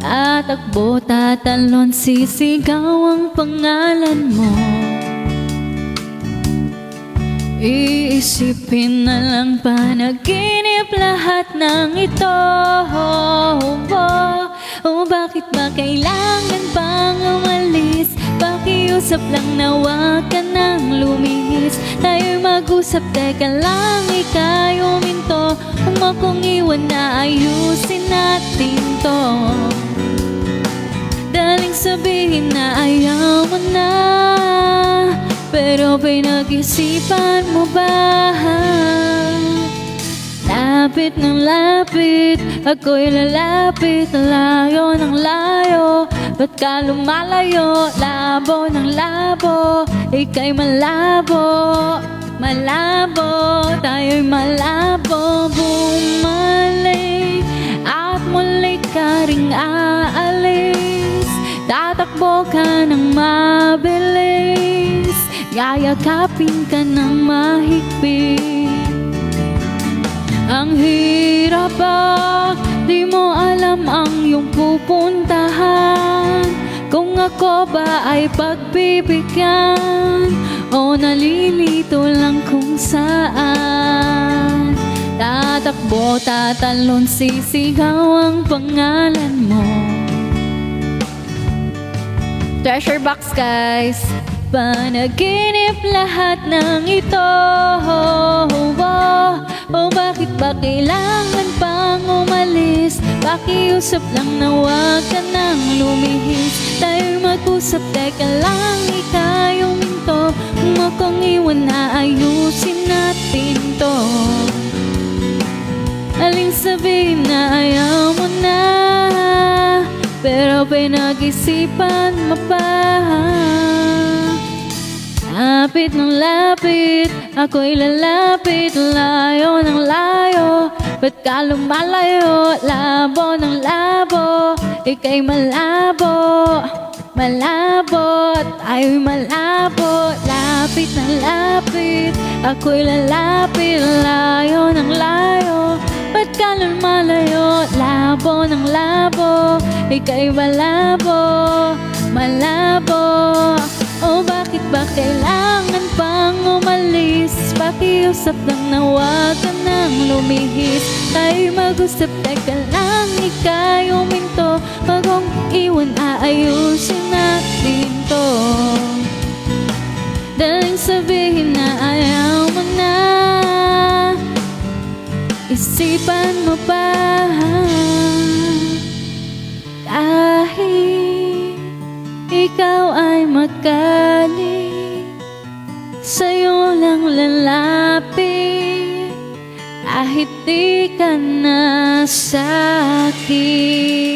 Tatakbo, tatalon, sisigaw ang pangalan mo. Iisipin na lang panaginip lahat ng ito. Bakit ba kailangan pang umalis? Pakiusap lang na wag ka nang lumihis. Tayo'y mag-usap, teka lang, ika'y uminto. Kung akong iwan na ayusin natin to. Daling sabihin na ayaw mo na, pero pinag-isipan mo ba? Lapit ng lapit, ako'y lalapit. Layo ng layo, ba't ka lumalayo? Labo ng labo, ika'y malabo. Malabo, tayo'y malabo. Bumalik at muli ka ring aalis. Tatakbo ka ng mabilis, yayakapin ka ng mahigpit. Ang hirap ba? Di mo alam ang iyong pupuntahan. Kung ako ba ay pagbibigyan o nalilito lang kung saan. Tatakbo, tatalon, sisigaw ang pangalan mo. Treasure box, guys. Panaginip lahat ng ito. Bakit ba kailangan pang umalis? Pakiusap lang na wag ka nang lumihis. Tayo'y mag-usap, teka lang, ika'y uminto. Kung akong iwan na ayusin natin to. Aling sabihin na ayaw mo na, pero pinag-isipan mo pa. Lapit ng lapit, ako'y lalapit. Layo ng layo, ba't ka lumalayo? Labo ng labo, ika'y malabo. Malabo, tayo'y malabo. Lapit ng lapit, ako'y lalapit. Layo ng layo, ba't ka lumalayo? Labo ng labo, ika'y malabo. Malabo. Bakit ba kailangan pang umalis? Pakiusap lang na wag ka nang lumihis. Tayo'y mag-usap, teka lang, ika'y uminto. Wag kong iwan, aayusin natin to. Daling sabihin na ayaw mo na, isipan mo pa. Kahit ikaw ay magaling, sa'yo lang lalapit. Kahit di ka na sa'kin.